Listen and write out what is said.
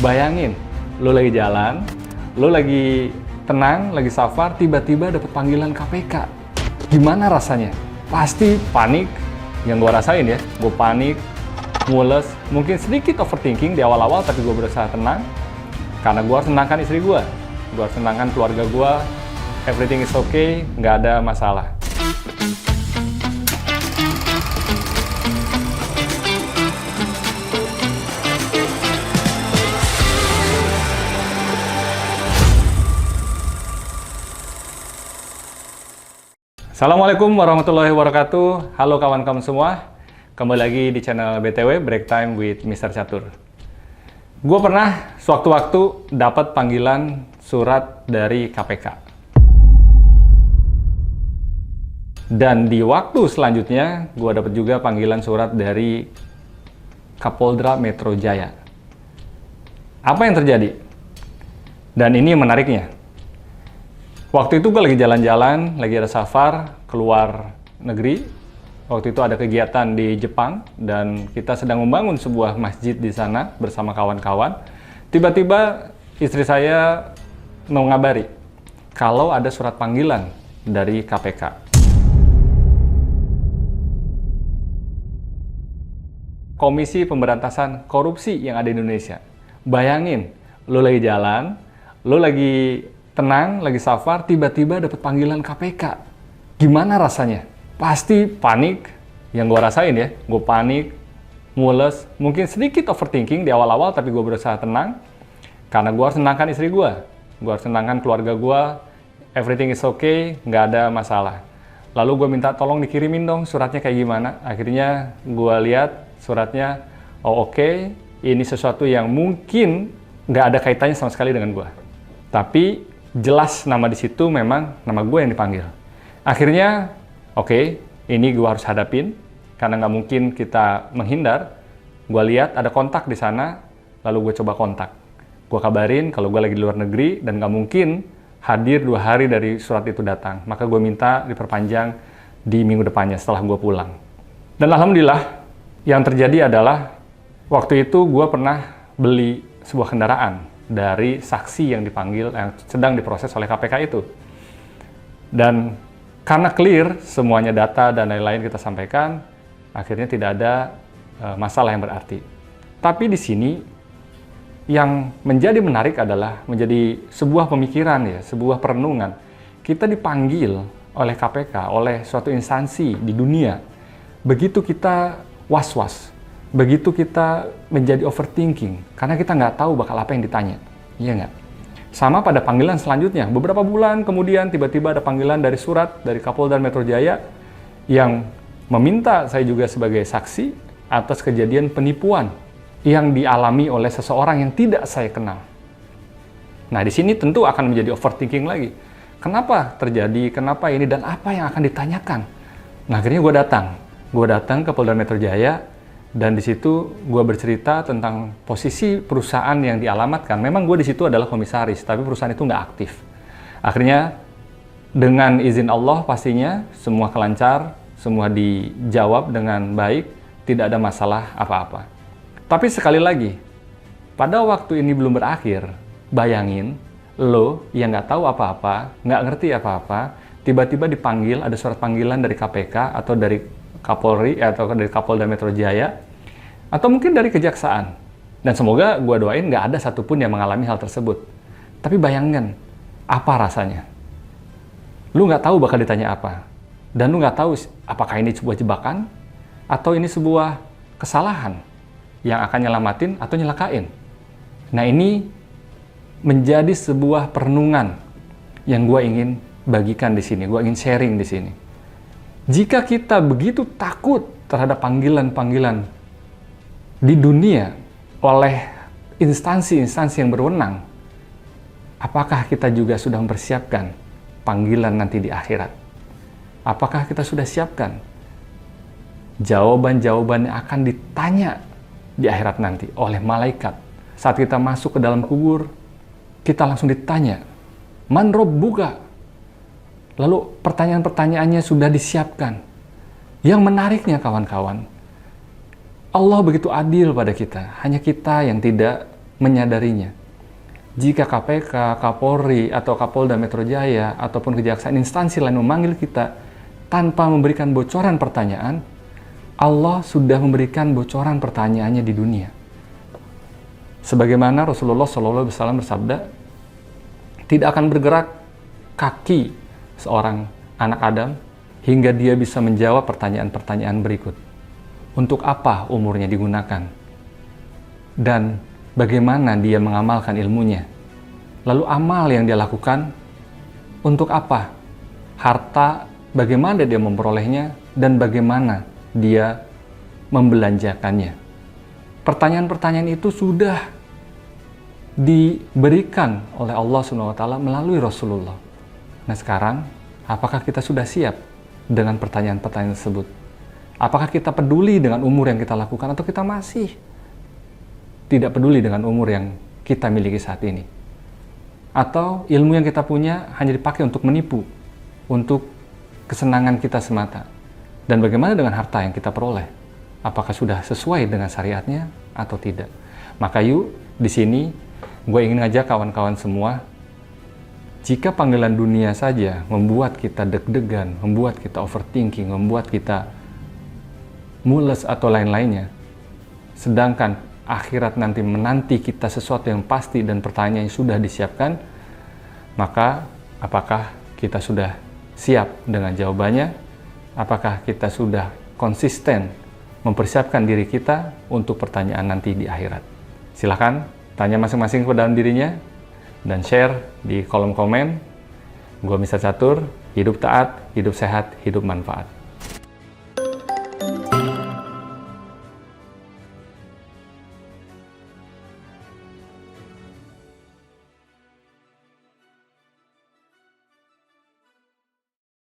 Bayangin, lo lagi jalan, lo lagi tenang, lagi safar, tiba-tiba dapet panggilan KPK. Gimana rasanya? Pasti panik, yang gue rasain ya. Gue panik, mules, mungkin sedikit overthinking di awal-awal, tapi gue berusaha tenang. Karena gue harus tenangkan istri gue harus tenangkan keluarga gue, everything is okay, nggak ada masalah. Assalamualaikum warahmatullahi wabarakatuh. Halo kawan-kawan semua. Kembali lagi di channel BTW Break Time with Mr. Catur. Gue pernah sewaktu-waktu dapat panggilan surat dari KPK. Dan di waktu selanjutnya, gue dapat juga panggilan surat dari Kapolda Metro Jaya. Apa yang terjadi? Dan ini menariknya. Waktu itu gue lagi jalan-jalan, lagi ada safar keluar negeri. Waktu itu ada kegiatan di Jepang dan kita sedang membangun sebuah masjid di sana bersama kawan-kawan. Tiba-tiba istri saya mengabari kalau ada surat panggilan dari KPK. Komisi Pemberantasan Korupsi yang ada di Indonesia. Bayangin, lo lagi jalan, lo lagi tenang, lagi safar, tiba-tiba dapat panggilan KPK. Gimana rasanya? Pasti panik, yang gue rasain ya. Gue panik, mules, mungkin sedikit overthinking di awal-awal, tapi gue berusaha tenang. Karena gue harus tenangkan istri gue harus tenangkan keluarga gue, everything is okay, nggak ada masalah. Lalu gue minta tolong dikirimin dong suratnya kayak gimana. Akhirnya gue lihat suratnya, oh oke, ini sesuatu yang mungkin nggak ada kaitannya sama sekali dengan gue. Tapi jelas nama di situ memang nama gue yang dipanggil. Akhirnya, oke, ini gue harus hadapin karena nggak mungkin kita menghindar. Gue lihat ada kontak di sana, lalu gue coba kontak. Gue kabarin kalau gue lagi di luar negeri dan nggak mungkin hadir 2 hari dari surat itu datang. Maka gue minta diperpanjang di minggu depannya setelah gue pulang. Dan alhamdulillah, yang terjadi adalah waktu itu gue pernah beli sebuah kendaraan dari saksi yang dipanggil, yang sedang diproses oleh KPK itu. Dan karena clear semuanya data dan lain-lain kita sampaikan, akhirnya tidak ada masalah yang berarti. Tapi di sini yang menjadi menarik adalah menjadi sebuah pemikiran ya, sebuah perenungan. Kita dipanggil oleh KPK, oleh suatu instansi di dunia. Begitu kita was-was, begitu kita menjadi overthinking, karena kita nggak tahu bakal apa yang ditanya. Iya nggak? Sama pada panggilan selanjutnya, beberapa bulan kemudian tiba-tiba ada panggilan dari surat dari Kapolda Metro Jaya yang meminta saya juga sebagai saksi atas kejadian penipuan yang dialami oleh seseorang yang tidak saya kenal. Nah, di sini tentu akan menjadi overthinking lagi. Kenapa terjadi? Kenapa ini? Dan apa yang akan ditanyakan? Nah, akhirnya gue datang ke Polda Metro Jaya, dan di situ gue bercerita tentang posisi perusahaan yang dialamatkan. Memang gue di situ adalah komisaris, tapi perusahaan itu nggak aktif. Akhirnya dengan izin Allah pastinya semua kelancar, semua dijawab dengan baik, tidak ada masalah apa-apa. Tapi sekali lagi, pada waktu ini belum berakhir, bayangin lo yang nggak tahu apa-apa, nggak ngerti apa-apa, tiba-tiba dipanggil, ada surat panggilan dari KPK atau dari Kapolri atau dari Kapolda Metro Jaya atau mungkin dari kejaksaan. Dan semoga gue doain nggak ada satupun yang mengalami hal tersebut. Tapi bayangkan apa rasanya. Lu nggak tahu bakal ditanya apa, dan lu nggak tahu apakah ini sebuah jebakan atau ini sebuah kesalahan yang akan nyelamatin atau nyelakain. Nah, ini menjadi sebuah perenungan yang gue ingin bagikan di sini, gue ingin sharing di sini. Jika kita begitu takut terhadap panggilan-panggilan di dunia oleh instansi-instansi yang berwenang, apakah kita juga sudah mempersiapkan panggilan nanti di akhirat? Apakah kita sudah siapkan jawaban-jawaban yang akan ditanya di akhirat nanti oleh malaikat? Saat kita masuk ke dalam kubur, kita langsung ditanya, Man Rabbuka? Lalu pertanyaan-pertanyaannya sudah disiapkan. Yang menariknya kawan-kawan, Allah begitu adil pada kita. Hanya kita yang tidak menyadarinya. Jika KPK, Kapolri, atau Kapolda Metro Jaya, ataupun kejaksaan instansi lain memanggil kita tanpa memberikan bocoran pertanyaan, Allah sudah memberikan bocoran pertanyaannya di dunia. Sebagaimana Rasulullah SAW bersabda, tidak akan bergerak kaki seorang anak Adam hingga dia bisa menjawab pertanyaan-pertanyaan berikut. Untuk apa umurnya digunakan? Dan bagaimana dia mengamalkan ilmunya? Lalu amal yang dia lakukan, untuk apa? Harta, bagaimana dia memperolehnya, dan bagaimana dia membelanjakannya. Pertanyaan-pertanyaan itu sudah diberikan oleh Allah SWT melalui Rasulullah. Nah sekarang, apakah kita sudah siap dengan pertanyaan-pertanyaan tersebut? Apakah kita peduli dengan umur yang kita lakukan, atau kita masih tidak peduli dengan umur yang kita miliki saat ini? Atau ilmu yang kita punya hanya dipakai untuk menipu, untuk kesenangan kita semata? Dan bagaimana dengan harta yang kita peroleh? Apakah sudah sesuai dengan syariatnya atau tidak? Maka yuk, di sini gue ingin ngajak kawan-kawan semua, jika panggilan dunia saja membuat kita deg-degan, membuat kita overthinking, membuat kita mules atau lain-lainnya, sedangkan akhirat nanti menanti kita sesuatu yang pasti dan pertanyaan yang sudah disiapkan, maka apakah kita sudah siap dengan jawabannya? Apakah kita sudah konsisten mempersiapkan diri kita untuk pertanyaan nanti di akhirat? Silahkan tanya masing-masing kepada dalam dirinya dan share di kolom komen. Gua Mr. Catur, hidup taat, hidup sehat, hidup manfaat.